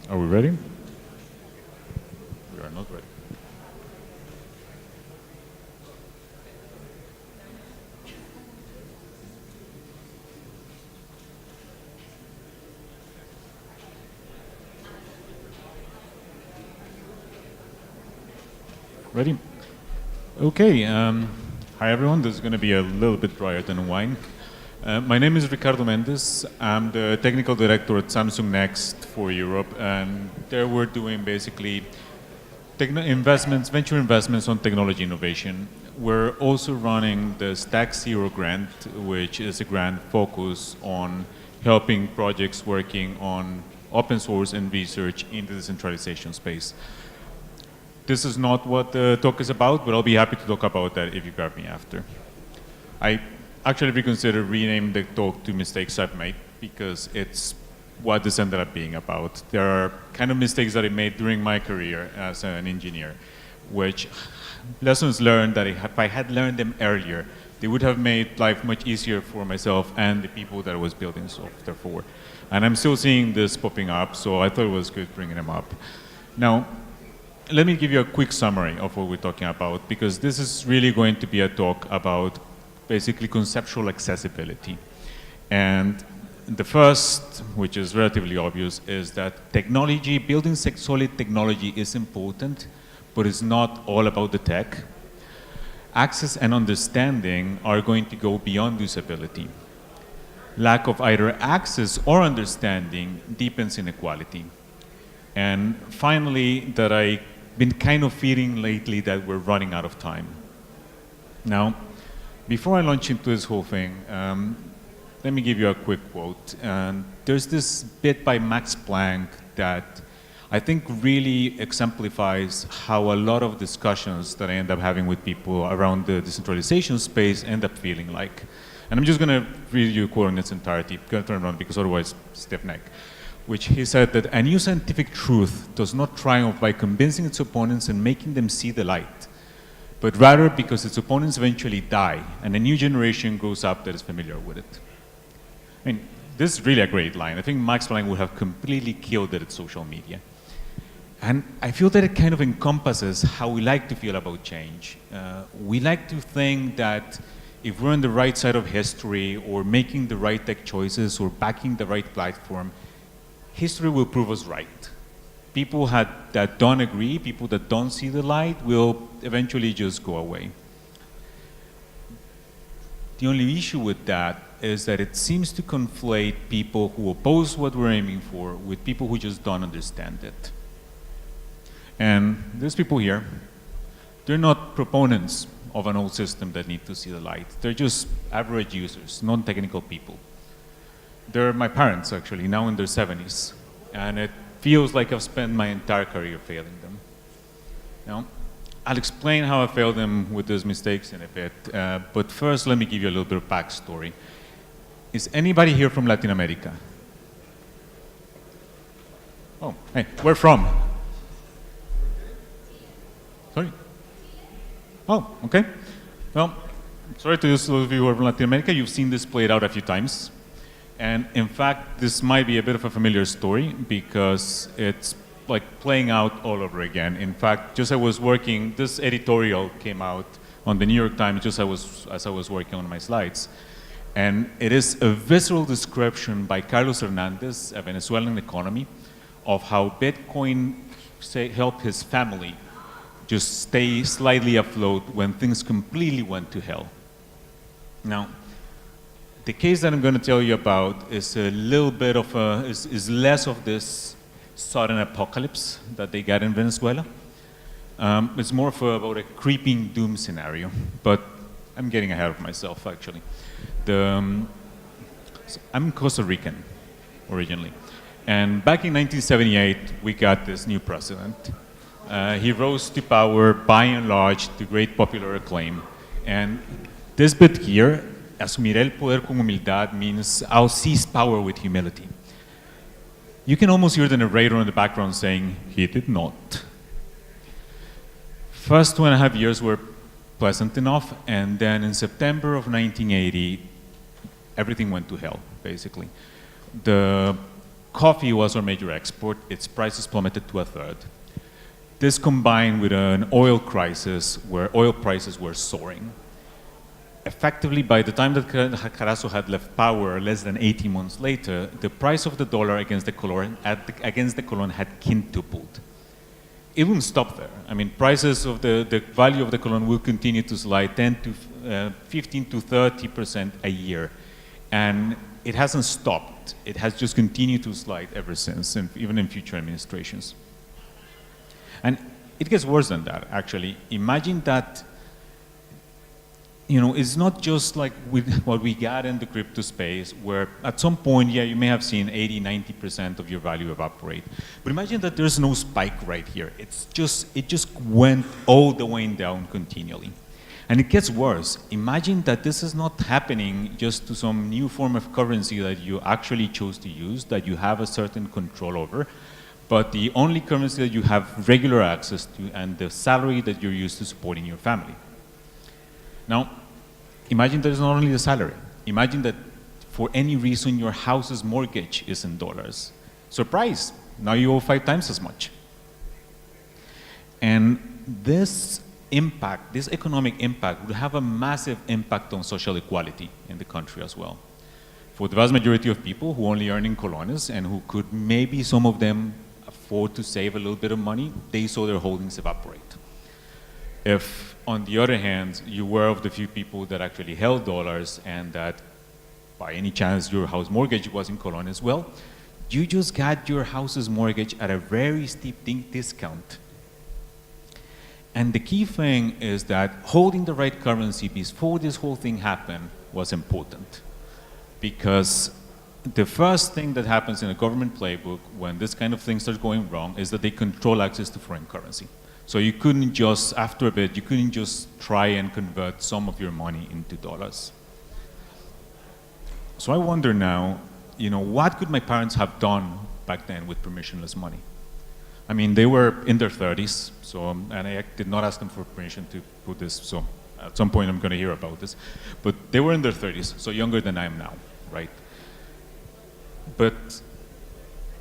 Are we ready? We are not ready. Ready? Okay. Hi, everyone. This is going to be a little bit drier than wine. My name is Ricardo Mendez. I'm the technical director at Samsung Next for Europe, and there we're doing basically venture investments on technology innovation. We're also running the Stack Zero grant, which is a grant focused on helping projects working on open source and research in the decentralization space. This is not what the talk is about, but I'll be happy to talk about that if you grab me after. I actually reconsidered renaming the talk to Mistakes I've Made because it's what this ended up being about. There are kind of mistakes that I made during my career as an engineer, which lessons learned that if I had learned them earlier, they would have made life much easier for myself and the people that I was building software for. And I'm still seeing this popping up, so I thought it was good bringing them up. Now, let me give you a quick summary of what we're talking about, because this is really going to be a talk about basically conceptual accessibility. And the first, which is relatively obvious, is that technology, building solid technology is important, but it's not all about the tech. Access and understanding are going to go beyond usability. Lack of either access or understanding deepens inequality. And finally, that I've been kind of feeling lately that we're running out of time. Now, before I launch into this whole thing, let me give you a quick quote. There's this bit by Max Planck that I think really exemplifies how a lot of discussions that I end up having with people around the decentralization space end up feeling like. And I'm just going to read you a quote in its entirety. I'm going to turn around because otherwise, stiff neck. Which he said that a new scientific truth does not triumph by convincing its opponents and making them see the light, but rather because its opponents eventually die and a new generation grows up that is familiar with it. I mean, this is really a great line. I think Max Planck would have completely killed it at social media. And I feel that it kind of encompasses how we like to feel about change. We like to think that if we're on the right side of history or making the right tech choices or backing the right platform, history will prove us right. People that don't agree, people that don't see the light, will eventually just go away. The only issue with that is that it seems to conflate people who oppose what we're aiming for with people who just don't understand it. And there's people here, they're not proponents of an old system that need to see the light. They're just average users, non-technical people. They're my parents, actually, now in their 70s. And it feels like I've spent my entire career failing them. Now, I'll explain how I failed them with those mistakes in a bit. But first, let me give you a little bit of backstory. Is anybody here from Latin America? Oh, hey, where from? Sorry? Oh, okay. Well, sorry to those of you who are from Latin America. You've seen this played out a few times. And in fact, this might be a bit of a familiar story because it's like playing out all over again. In fact, just as I was working, this editorial came out on the New York Times just as I was working on my slides. And it is a visceral description by Carlos Hernandez, a Venezuelan economy, of how Bitcoin helped his family just stay slightly afloat when things completely went to hell. Now, the case that I'm going to tell you about is a little bit of is less of this sudden apocalypse that they got in Venezuela. It's more about a creeping doom scenario, but I'm getting ahead of myself, actually. I'm Costa Rican, originally. And back in 1978, we got this new president. He rose to power, by and large, to great popular acclaim. And this bit here, asumir el poder con humildad, means I'll seize power with humility. You can almost hear the narrator in the background saying, he did not. First 2.5 years were pleasant enough, and then in September of 1980, everything went to hell, basically. The Coffee was our major export. Its prices plummeted to a third. This combined with an oil crisis where oil prices were soaring. Effectively, by the time that Carazo had left power, less than 18 months later, the price of the dollar against the colon had quintupled. It wouldn't stop there. I mean, prices of the value of the colon will continue to slide 15 to 30% a year. And it hasn't stopped. It has just continued to slide ever since, and even in future administrations. And it gets worse than that, actually. Imagine that, it's not just like with what we got in the crypto space, where at some point, yeah, you may have seen 80, 90% of your value evaporate. But imagine that there's no spike right here. It just went all the way down continually. And it gets worse. Imagine that this is not happening just to some new form of currency that you actually chose to use, that you have a certain control over, but the only currency that you have regular access to and the salary that you're used to supporting your family. Now, imagine that it's not only the salary. Imagine that for any reason your house's mortgage is in dollars. Surprise, now you owe 5 times as much. And this economic impact would have a massive impact on social equality in the country as well. For the vast majority of people who only earn in colones and who could maybe some of them afford to save a little bit of money, they saw their holdings evaporate. If, on the other hand, you were of the few people that actually held dollars and that by any chance your house mortgage was in colones, well, you just got your house's mortgage at a very steep discount. And the key thing is that holding the right currency before this whole thing happened was important. Because the first thing that happens in a government playbook when this kind of thing starts going wrong is that they control access to foreign currency. So you couldn't just, after a bit, you couldn't just try and convert some of your money into dollars. So I wonder now, what could my parents have done back then with permissionless money? I mean, they were in their 30s, and I did not ask them for permission to put this, so at some point I'm going to hear about this. But they were in their 30s, so younger than I am now, right? But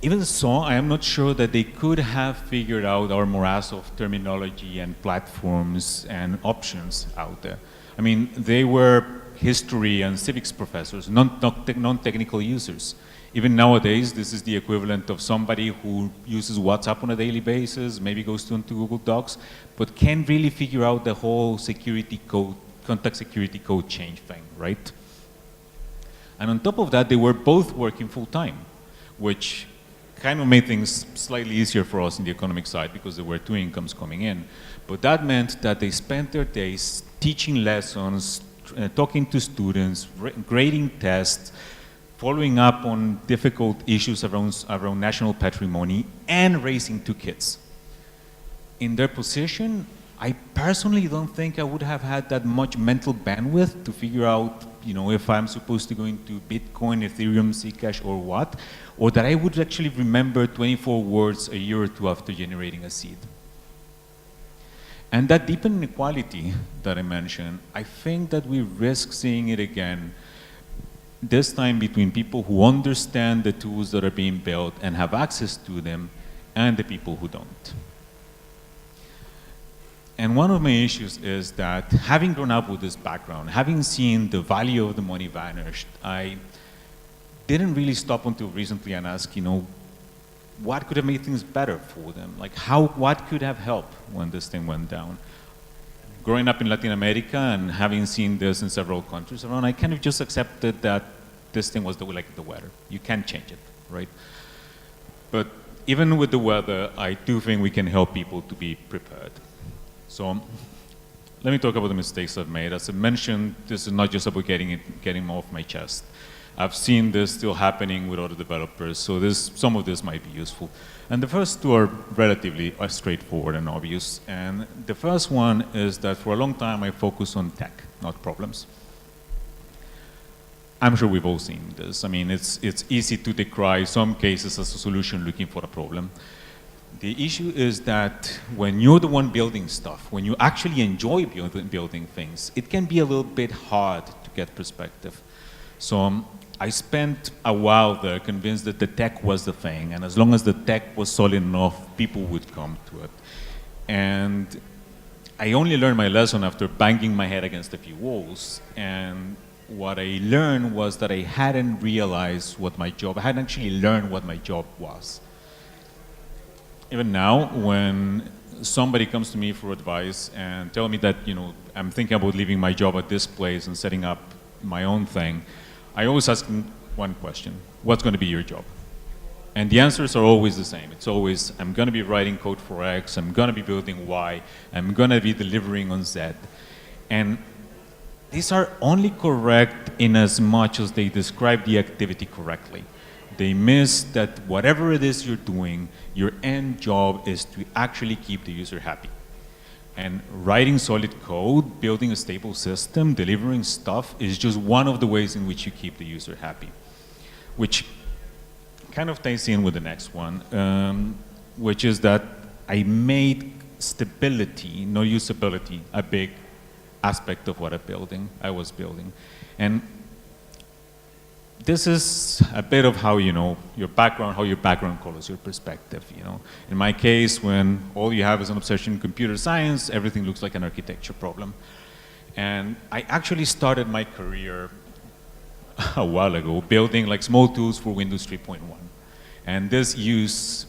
even so, I am not sure that they could have figured out our morass of terminology and platforms and options out there. I mean, they were history and civics professors, non-technical users. Even nowadays, this is the equivalent of somebody who uses WhatsApp on a daily basis, maybe goes into Google Docs, but can't really figure out the whole security code, contact security code change thing, right? And on top of that, they were both working full-time, which kind of made things slightly easier for us in the economic side because there were 2 incomes coming in. But that meant that they spent their days teaching lessons, talking to students, grading tests, following up on difficult issues around national patrimony, and raising 2 kids. In their position, I personally don't think I would have had that much mental bandwidth to figure out, if I'm supposed to go into Bitcoin, Ethereum, Zcash, or what, or that I would actually remember 24 words a year or 2 after generating a seed. And that deep inequality that I mentioned, I think that we risk seeing it again, this time between people who understand the tools that are being built and have access to them, and the people who don't. And one of my issues is that having grown up with this background, having seen the value of the money vanish, I didn't really stop until recently and ask, what could have made things better for them? Like what could have helped when this thing went down? Growing up in Latin America and having seen this in several countries around, I kind of just accepted that this thing was like the weather. You can't change it, right? But even with the weather, I do think we can help people to be prepared. So let me talk about the mistakes I've made. As I mentioned, this is not just about getting them off my chest. I've seen this still happening with other developers, so some of this might be useful. And the first 2 are relatively straightforward and obvious. And the first one is that for a long time I focused on tech, not problems. I'm sure we've all seen this. I mean, it's easy to decry some cases as a solution looking for a problem. The issue is that when you're the one building stuff, when you actually enjoy building things, it can be a little bit hard to get perspective. So I spent a while there convinced that the tech was the thing, and as long as the tech was solid enough, people would come to it. And I only learned my lesson after banging my head against a few walls. And what I learned was that I hadn't realized what my job, I hadn't actually learned what my job was. Even now, when somebody comes to me for advice and tell me that, I'm thinking about leaving my job at this place and setting up my own thing, I always ask them one question: what's going to be your job? And the answers are always the same. It's always, I'm going to be writing code for X, I'm going to be building Y, I'm going to be delivering on Z. And these are only correct in as much as they describe the activity correctly. They miss that whatever it is you're doing, your end job is to actually keep the user happy. And writing solid code, building a stable system, delivering stuff is just one of the ways in which you keep the user happy, which kind of ties in with the next one, which is that I made stability, not usability, a big aspect of what I was building. And this is a bit of how, your background colors your perspective, In my case, when all you have is an obsession in computer science, everything looks like an architecture problem. And I actually started my career a while ago building like small tools for Windows 3.1. And this use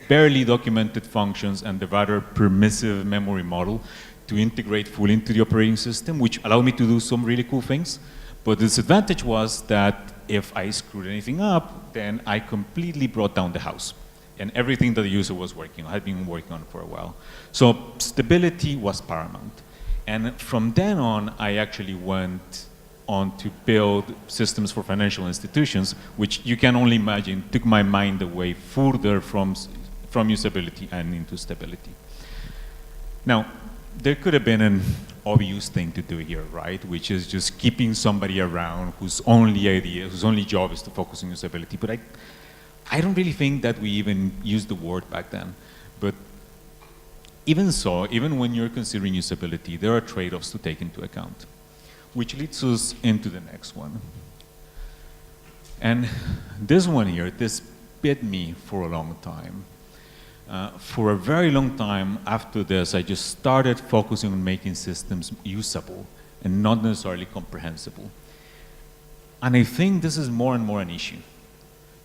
barely documented functions and the rather permissive memory model to integrate fully into the operating system, which allowed me to do some really cool things. But the disadvantage was that if I screwed anything up, then I completely brought down the house. And everything that the user was working on, had been working on for a while. So stability was paramount. And from then on, I actually went on to build systems for financial institutions, which you can only imagine took my mind away further from usability and into stability. Now, there could have been an obvious thing to do here, right? Which is just keeping somebody around whose only job is to focus on usability. But I don't really think that we even used the word back then. But even so, even when you're considering usability, there are trade-offs to take into account, which leads us into the next one. And this one here, this bit me for a long time. For a very long time after this, I just started focusing on making systems usable and not necessarily comprehensible. And I think this is more and more an issue,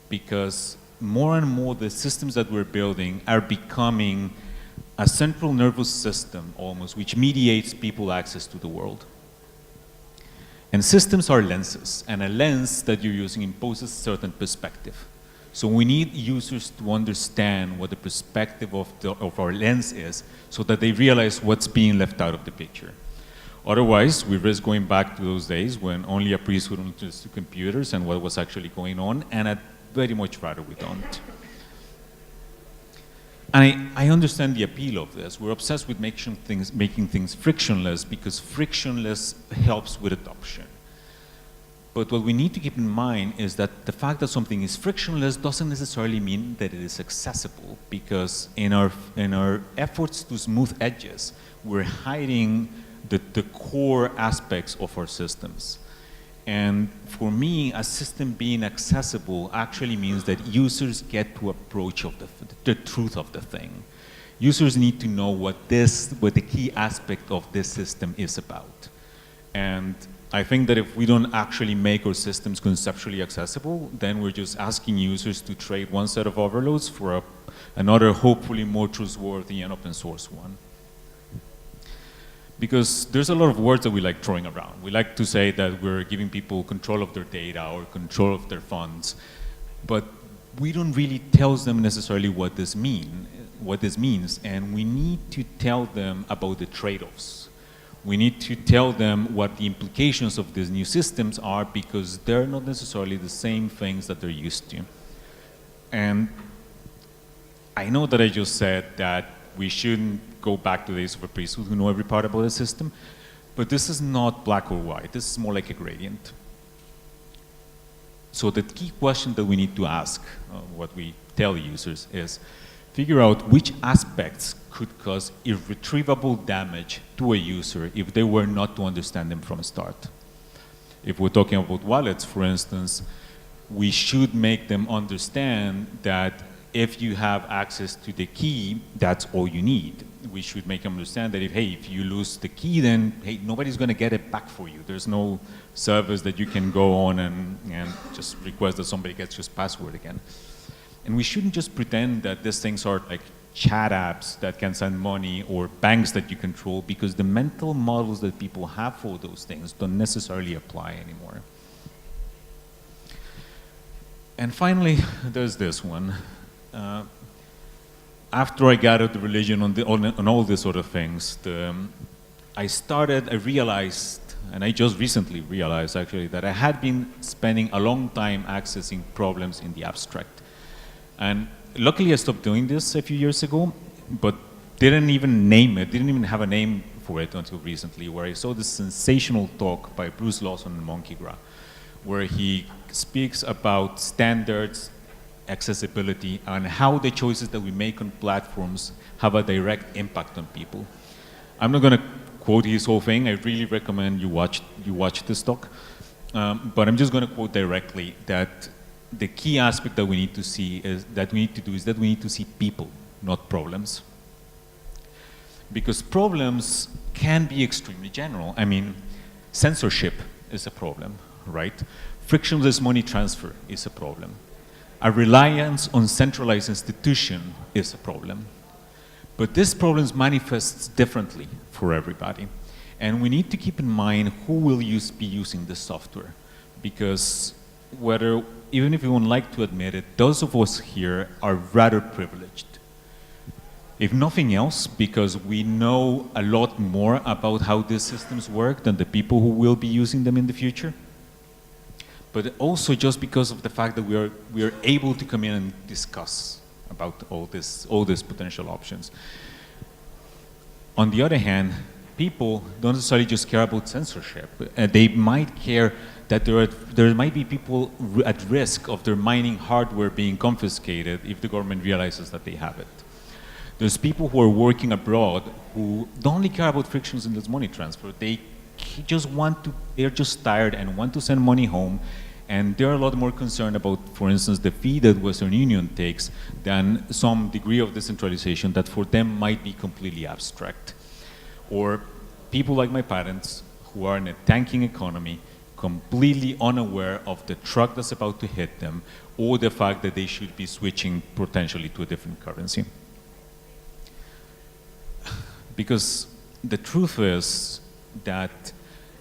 because more and more the systems that we're building are becoming a central nervous system almost, which mediates people access to the world. And systems are lenses, and a lens that you're using imposes a certain perspective. So we need users to understand what the perspective of our lens is, so that they realize what's being left out of the picture. Otherwise, we risk going back to those days when only a priest would understand computers and what was actually going on, and I'd very much rather we don't. And I understand the appeal of this. We're obsessed with making things frictionless, because frictionless helps with adoption. But what we need to keep in mind is that the fact that something is frictionless doesn't necessarily mean that it is accessible, because in our efforts to smooth edges, we're hiding the core aspects of our systems. And for me, a system being accessible actually means that users get to approach the truth of the thing. Users need to know what the key aspect of this system is about. And I think that if we don't actually make our systems conceptually accessible, then we're just asking users to trade one set of overloads for another, hopefully more trustworthy and open source one. Because there's a lot of words that we like throwing around. We like to say that we're giving people control of their data or control of their funds, but we don't really tell them necessarily what this means, and we need to tell them about the trade-offs. We need to tell them what the implications of these new systems are, because they're not necessarily the same things that they're used to. And I know that I just said that we shouldn't go back to the days of a priesthood who know every part about the system, but this is not black or white. This is more like a gradient. So the key question that we need to ask, what we tell users, is figure out which aspects could cause irretrievable damage to a user if they were not to understand them from the start. If we're talking about wallets, for instance, we should make them understand that if you have access to the key, that's all you need. We should make them understand that if you lose the key, then, hey, nobody's going to get it back for you. There's no service that you can go on and just request that somebody gets your password again. And we shouldn't just pretend that these things are like chat apps that can send money or banks that you control, because the mental models that people have for those things don't necessarily apply anymore. And finally, there's this one. After I got out of religion on all these sort of things, I realized, and I just recently realized actually, that I had been spending a long time accessing problems in the abstract. And luckily I stopped doing this a few years ago, but didn't even name it, didn't even have a name for it until recently, where I saw this sensational talk by Bruce Lawson and Monkey Gra, where he speaks about standards, accessibility, and how the choices that we make on platforms have a direct impact on people. I'm not going to quote his whole thing. I really recommend you watch this talk. But I'm just going to quote directly that the key aspect that we need to see people, not problems. Because problems can be extremely general. I mean, censorship is a problem, right? Frictionless money transfer is a problem. A reliance on centralized institution is a problem. But this problem manifests differently for everybody. And we need to keep in mind who will be using this software. Because even if we won't like to admit it, those of us here are rather privileged. If nothing else, because we know a lot more about how these systems work than the people who will be using them in the future. But also just because of the fact that we are able to come in and discuss about all these potential options. On the other hand, people don't necessarily just care about censorship. They might care that there might be people at risk of their mining hardware being confiscated if the government realizes that they have it. There's people who are working abroad who don't only care about frictions in this money transfer. They're just tired and want to send money home, and they're a lot more concerned about, for instance, the fee that Western Union takes than some degree of decentralization that for them might be completely abstract. Or people like my parents who are in a tanking economy, completely unaware of the truck that's about to hit them, or the fact that they should be switching potentially to a different currency. Because the truth is that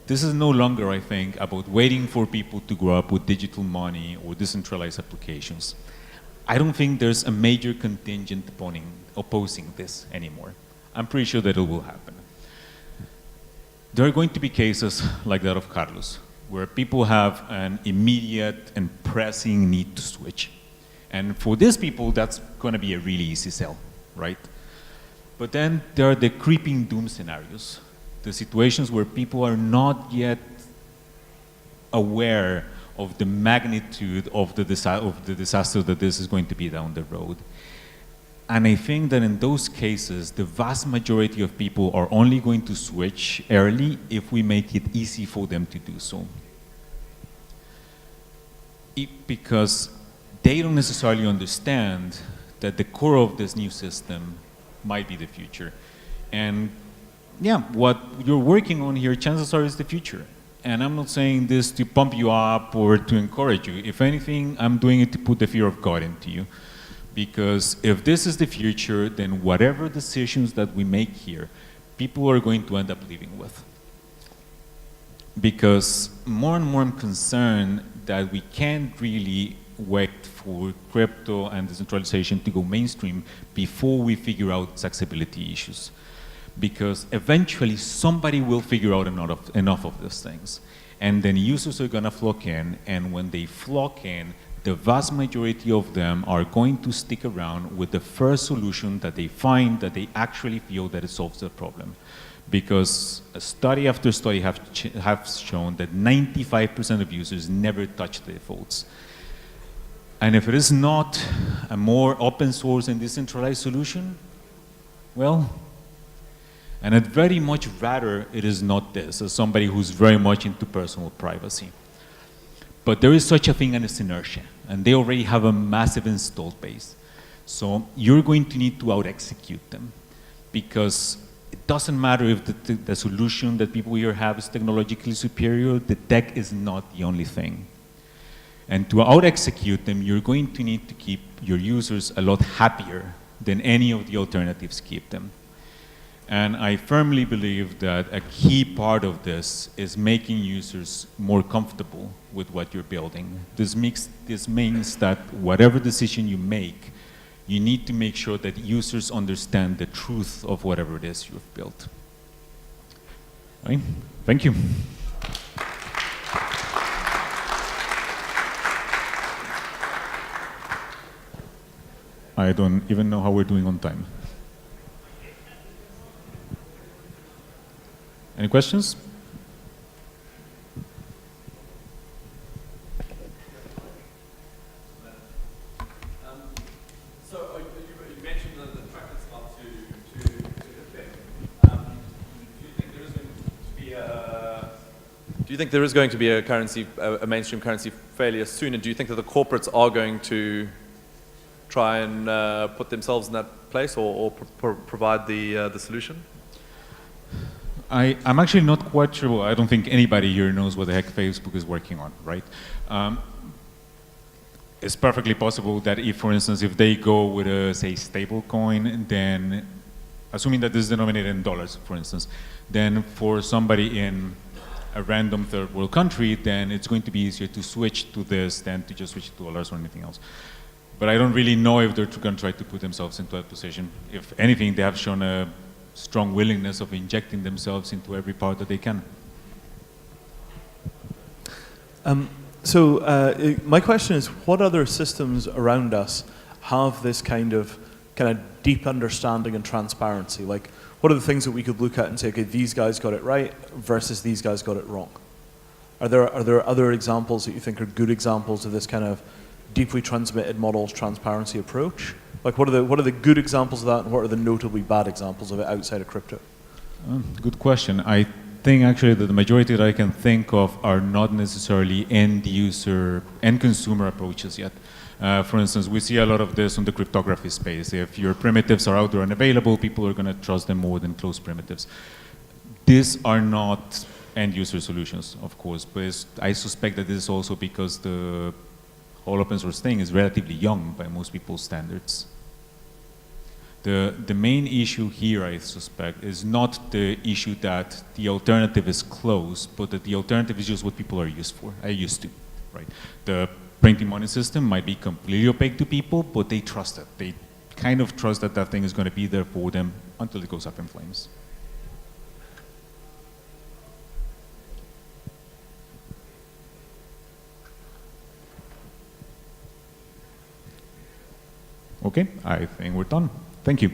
this is no longer, I think, about waiting for people to grow up with digital money or decentralized applications. I don't think there's a major contingent opposing this anymore. I'm pretty sure that it will happen. There are going to be cases like that of Carlos, where people have an immediate and pressing need to switch. And for these people, that's going to be a really easy sell, right? But then there are the creeping doom scenarios, the situations where people are not yet aware of the magnitude of the disaster that this is going to be down the road. And I think that in those cases, the vast majority of people are only going to switch early if we make it easy for them to do so. Because they don't necessarily understand that the core of this new system might be the future. And yeah, what you're working on here, chances are, is the future. And I'm not saying this to pump you up or to encourage you. If anything, I'm doing it to put the fear of God into you. Because if this is the future, then whatever decisions that we make here, people are going to end up living with. Because more and more I'm concerned that we can't really wait for crypto and decentralization to go mainstream before we figure out accessibility issues. Because eventually somebody will figure out enough of these things. And then users are going to flock in, and when they flock in, the vast majority of them are going to stick around with the first solution that they find that they actually feel that it solves the problem. Because study after study have shown that 95% of users never touch the defaults. And if it is not a more open source and decentralized solution, well, And I'd very much rather it is not this, as somebody who's very much into personal privacy. But there is such a thing as inertia, and they already have a massive installed base. So you're going to need to out-execute them, because it doesn't matter if the solution that people here have is technologically superior, the tech is not the only thing. And to out-execute them, you're going to need to keep your users a lot happier than any of the alternatives keep them. And I firmly believe that a key part of this is making users more comfortable with what you're building. This means that whatever decision you make, you need to make sure that users understand the truth of whatever it is you've built. All right. Thank you. I don't even know how we're doing on time. Any questions? So you mentioned the track that's up to Ethereum. Do you think there is going to be a currency, a mainstream currency fairly soon? And do you think that the corporates are going to try and put themselves in that place, or provide the solution? I'm actually not quite sure. I don't think anybody here knows what the heck Facebook is working on, right? It's perfectly possible that if, for instance, if they go with a, say, stable coin, then, assuming that this is denominated in dollars, for instance, then for somebody in a random third world country, then it's going to be easier to switch to this than to just switch to dollars or anything else. But I don't really know if they're going to try to put themselves into that position. If anything, they have shown a strong willingness of injecting themselves into every part that they can. My question is, what other systems around us have this kind of deep understanding and transparency? Like, what are the things that we could look at and say, okay, these guys got it right versus these guys got it wrong? Are there other examples that you think are good examples of this kind of deeply transmitted models transparency approach? Like, what are the good examples of that, and what are the notably bad examples of it outside of crypto? Good question. I think actually that the majority that I can think of are not necessarily end consumer approaches yet. For instance, we see a lot of this on the cryptography space. If your primitives are out there and available, people are going to trust them more than closed primitives. These are not end user solutions, of course, but I suspect that this is also because the whole open source thing is relatively young by most people's standards. The main issue here, I suspect, is not the issue that the alternative is closed, but that the alternative is just what people are used to, right? The printing money system might be completely opaque to people, but they trust it. They kind of trust that that thing is going to be there for them until it goes up in flames. Okay, I think we're done. Thank you.